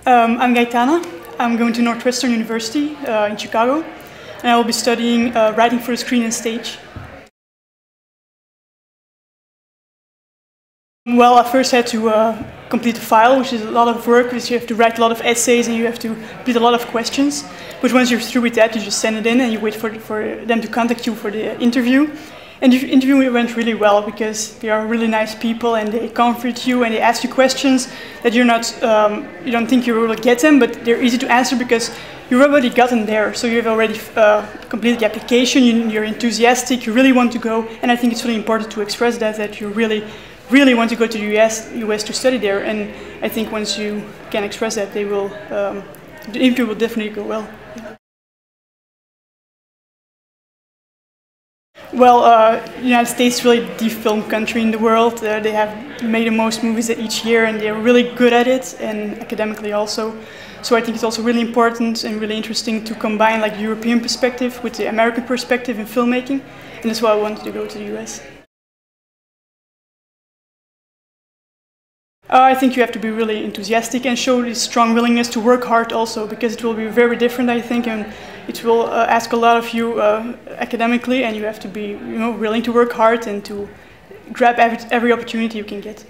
I'm Gaetana. I'm going to Northwestern University in Chicago, and I will be studying writing for the screen and stage. Well, I first had to complete the file, which is a lot of work, because you have to write a lot of essays and you have to complete a lot of questions. But once you're through with that, you just send it in and you wait for them to contact you for the interview. And the interview went really well because they are really nice people and they comfort you and they ask you questions that you don't think you will get them, but they're easy to answer because you've already gotten there. So you've already completed the application, you're enthusiastic, you really want to go, and I think it's really important to express that you really want to go to the US to study there. And I think once you can express that, the interview will definitely go well. Well, the United States is really the film country in the world. They have made the most movies each year and they're really good at it, and academically also. So I think it's also really important and really interesting to combine like the European perspective with the American perspective in filmmaking, and that's why I wanted to go to the US. I think you have to be really enthusiastic and show this strong willingness to work hard also, because it will be very different, I think, and it will ask a lot of you academically, and you have to be willing to work hard and to grab every opportunity you can get.